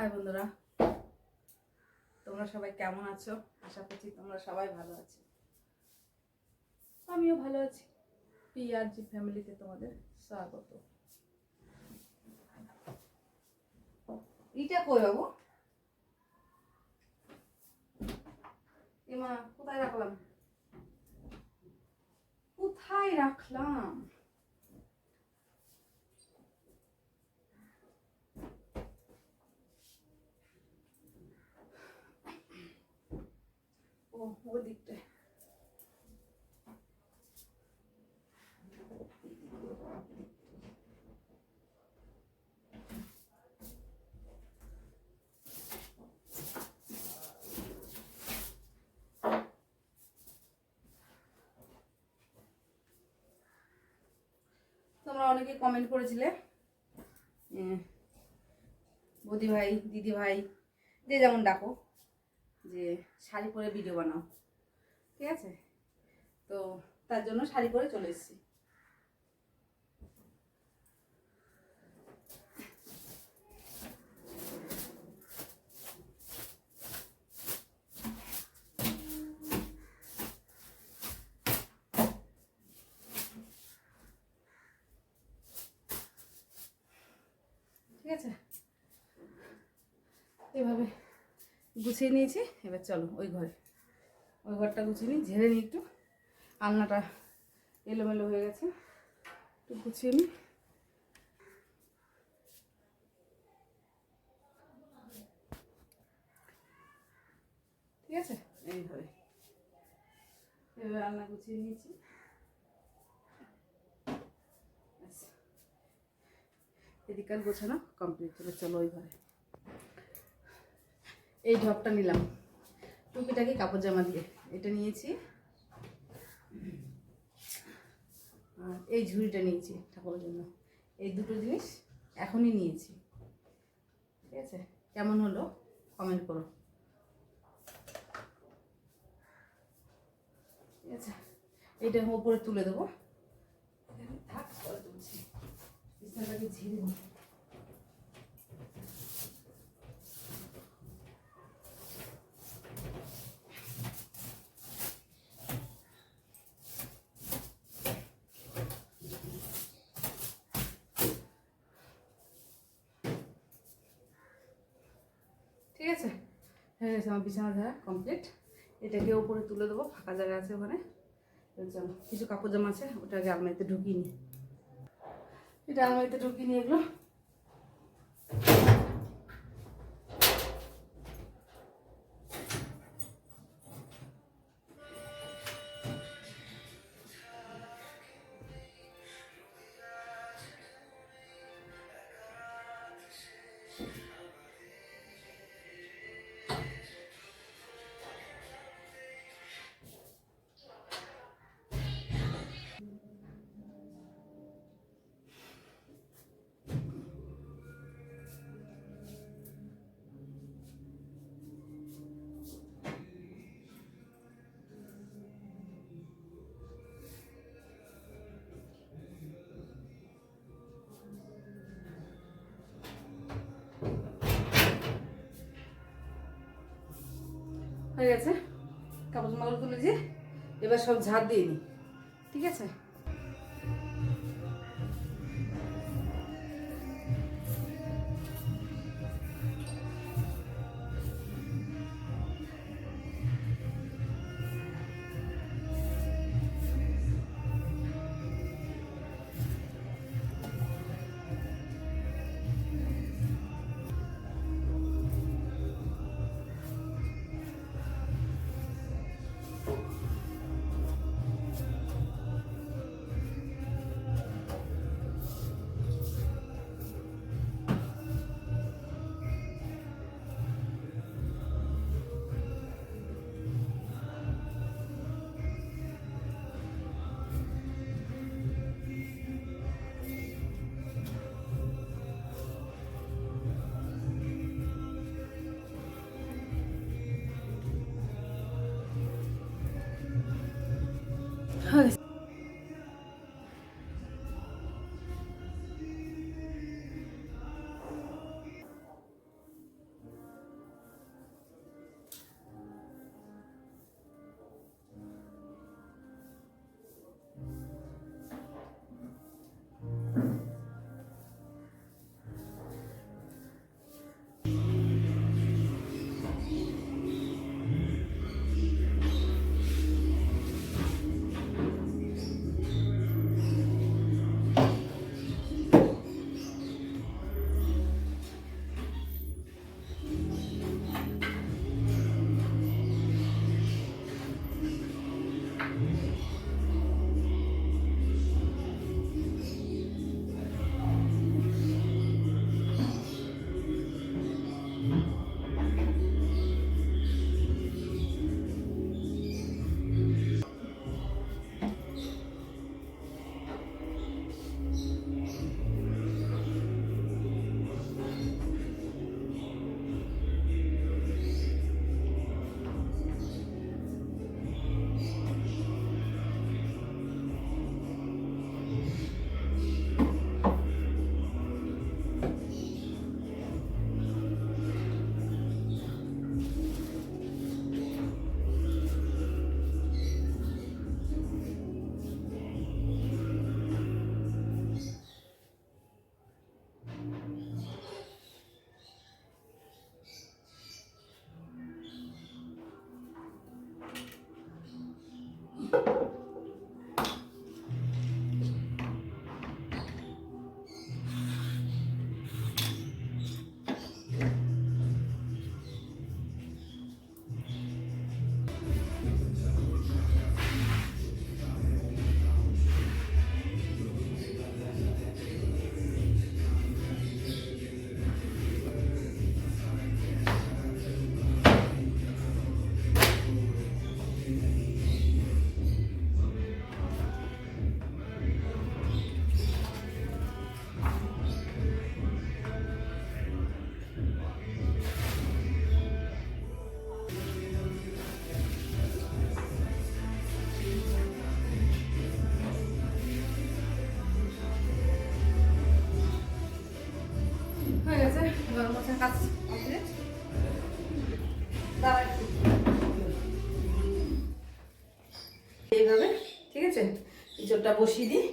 High বন্ধুরা, তোমরা সবাই কেমন আছো? আশা করছি তোমরা সবাই ভালো আছো। আমিও ভালো আছি। পিআরজি ফ্যামিলিতে তোমাদের স্বাগত। ইটা কই বাবু? এমা কোথায় রাখলাম? কোথায় রাখলাম? ও ওই দিকটায়। তোমরা অনেকে কমেন্ট করেছিলে বৌদি ভাই, দিদি ভাই, যে যেমন ডাকো, যে শাড়ি পরে ভিডিও বানাও। ঠিক আছে, তো তার জন্য শাড়ি পরে চলে এসেছি। ঠিক আছে, এভাবে গুছিয়ে নিয়েছি। এবার চলো ওই ঘরটা গুছিয়ে নিই, ঝেড়ে নিই একটু। আলনাটা এলোমেলো হয়ে গেছে, একটু গুছিয়ে নিই। ঠিক আছে, এইভাবে এভাবে আলনা গুছিয়ে নিয়েছি। এদিকার গোছানো কমপ্লিট। এবার চলো ওই ঘরে। এই ঢপটা নিলাম টুকিটাকি কাপড় জামা দিয়ে, এটা নিয়েছি। আর এই ঝুড়িটা নিয়েছি ঠাকুরের জন্য। এই দুটো জিনিস এখনই নিয়েছি। ঠিক আছে, কেমন হলো কমেন্ট করো। ঠিক আছে, এইটা ওপরে তুলে দেবো। থাক, পরে তুলছি। বিছানাটাকে ঝেড়ে নিই। ঠিক আছে, হয়ে গেছে আমার বিছানা ঝাড়া কমপ্লিট। এটাকে ওপরে তুলে দেবো, ফাঁকা জায়গা আছে ওখানে। চলো, কিছু কাপড় জামা আছে, ওটা আগে আলমারিতে ঢুকিয়ে নিই। এটা আলমারিতে ঢুকিয়ে নিই এগুলো। হয়ে গেছে, কাপড় জামাগুলো তুলে দিয়ে এবার সব ঝাড় দিয়ে নিই। ঠিক আছে, মাথা কাজ কমপ্লিট। দাঁড়া একটু। এইভাবে ঠিক আছে, ইঁচড়টা বসিয়ে দিই।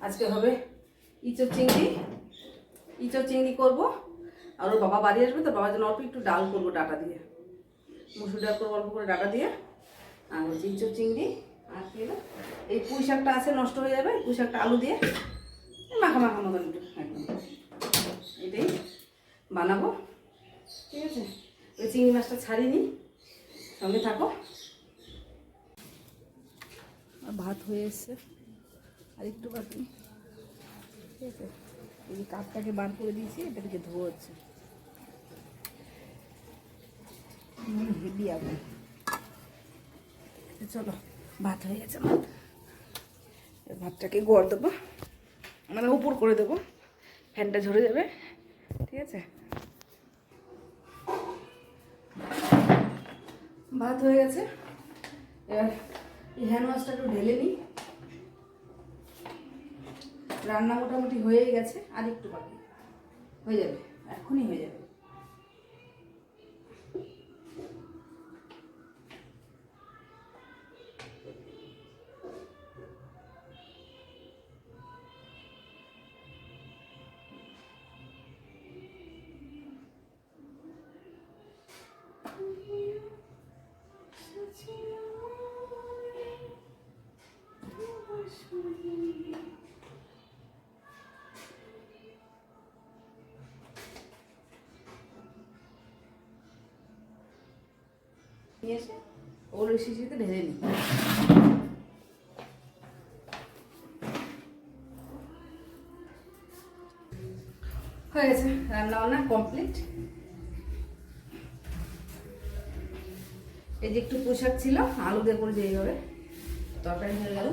আজকে হবে ইঁচড় চিংড়ি করবো। আর ওর বাবা বাড়ি আসবে, তো বাবার জন্য অল্প একটু ডাল করবো ডাটা দিয়ে, মুসুর ডাল করবো অল্প করে ডাটা দিয়ে। আর হচ্ছে ইঁচড় চিংড়ি। আর কি হলো, এই পুঁই শাকটা আছে নষ্ট হয়ে যাবে, পুঁই শাকটা আলু দিয়ে মাখা মাখা মতন একটু একদম এটাই বানাবো। ঠিক আছে, ওই চিংড়ি মাছটা ছাড়িয়ে নিই, সঙ্গে থাকো। আর ভাত হয়ে এসছে, আর একটু বাকি। ঠিক আছে, এই যে কাপটাকে বার করে দিয়েছি, এটা থেকে ধোয়া হচ্ছে। হেভি আগুন। চলো, ভাত হয়ে গেছে আমার। ভাতটাকে গড় দেবো, মানে উপর করে দেবো, ফ্যানটা ঝরে যাবে। ঠিক আছে, ভাত হয়ে গেছে। এবার এই হ্যান্ড ওয়াশটা একটু ঢেলে নিই। রান্না মোটামুটি হয়েই গেছে, আর একটু বাকি, হয়ে যাবে, এখনই হয়ে যাবে। নিয়ে এসে ওর ওই শিশিতে ঢেলে নিই। হয়ে গেছে, রান্না বান্না কমপ্লিট। এই যে একটু পোশাক ছিল, আলু দিয়ে করে দিয়ে হবে, তরকারি হয়ে গেল।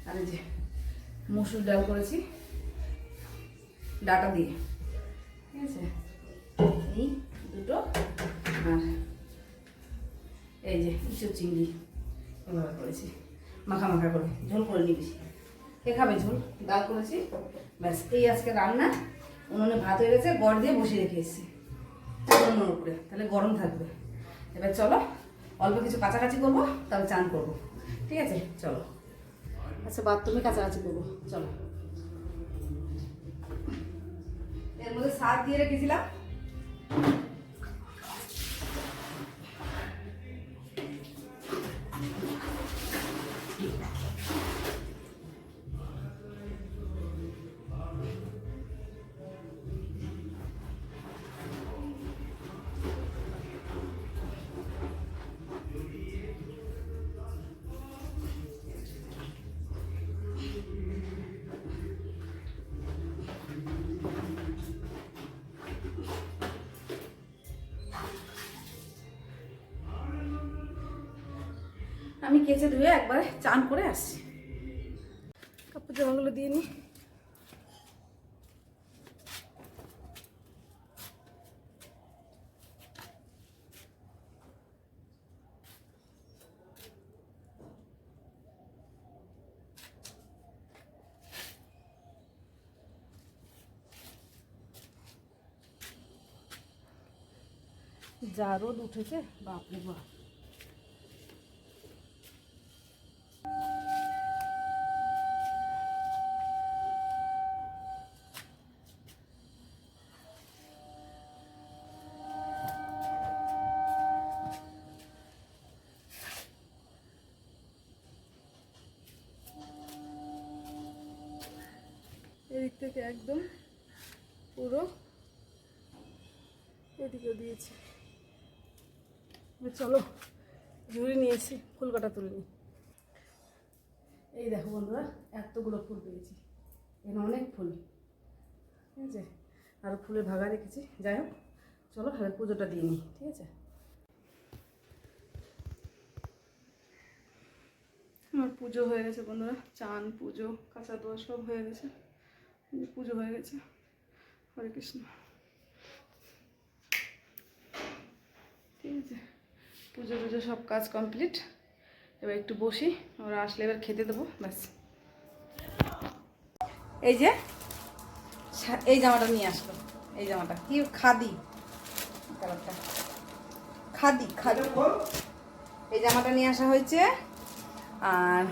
আর এই যে মসুর ডাল করেছি ডাটা দিয়ে। ঠিক আছে, এই দুটো। আর এই যে ইঁচড় চিংড়ি এভাবে করেছি, মাখা মাখা করে, ঝোল করে নিবি। কে খাবে ঝোল? ডাল করেছি, ব্যাস। এই আজকে রান্না। উনুনে ভাত হয়ে গেছে, গড় দিয়ে বসিয়ে রেখে এসেছি উনুনের উপরে, তাহলে গরম থাকবে। এবার চলো, অল্প কিছু কাছাকাছি করবো, তবে চান করবো। ঠিক আছে, চলো। আচ্ছা, বাথরুমে কাছাকাছি করবো, চলো। এর মধ্যে শাক দিয়ে রেখেছিলাম, আমি কেচে ধুয়ে একবারে চান করে আসছি। কাপড় জামাগুলো দিয়ে নিই। যা রোদ উঠেছে, বাপরে বাপ। এদিক থেকে একদম পুরো এদিকেও দিয়েছি। চলো, ঝুড়ি নিয়েছি, ফুল কাটা তুলিনি। এই দেখো বন্ধুরা, এতগুলো ফুল পেয়েছি, এখানে অনেক ফুল। ঠিক আছে, আরও ফুলের ভাগা রেখেছি। যাই হোক, চলো এবার পুজোটা দিয়ে নিই। ঠিক আছে, আমার পুজো হয়ে গেছে বন্ধুরা, চান পুজো কাঁচা দোয়া সব হয়ে গেছে, পুজো হয়ে গেছে। হরে কৃষ্ণ। ঠিক আছে, পুজো টুজো সব কাজ কমপ্লিট। এবার একটু বসি, ওরা আসলে এবার খেতে দেবো, ব্যাস। এই যে এই জামাটা নিয়ে আসলো, এই জামাটা কি খাদি কালারটা, খাদি খাদি, এই জামাটা নিয়ে আসা হয়েছে। আর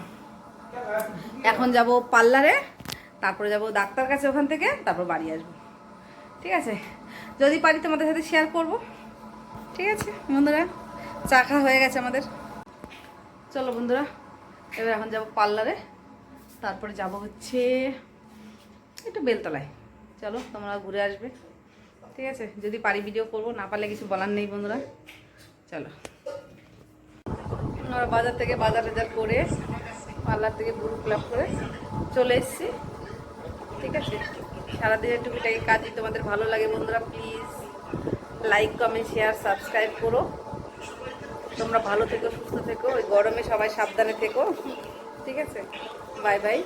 এখন যাব পার্লারে, তারপরে যাব ডাক্তার কাছে, ওখান থেকে তারপর বাড়ি আসবো। ঠিক আছে, যদি পারি তোমাদের সাথে শেয়ার করব। ঠিক আছে বন্ধুরা, চা খাওয়া হয়ে গেছে আমাদের। চলো বন্ধুরা, এবার এখন যাব পার্লারে, তারপরে যাব হচ্ছে একটু বেলতলায়। চলো তোমরা ঘুরে আসবে। ঠিক আছে, যদি পারি ভিডিও করব, না পারলে কিছু বলার নেই বন্ধুরা। চলো, আমরা বাজার থেকে বাজার করে পার্লার থেকে গ্রুপ ক্লাব করে চলে এসেছি। ঠিক আছে, সারাদিনের টুকিটাকি কাজই তোমাদের ভালো লাগে বন্ধুরা, please like comment share subscribe করো। তোমরা ভালো থেকো, সুস্থ থেকো, ওই গরমে সবাই সাবধানে থেকো। ঠিক আছে, বাই বাই।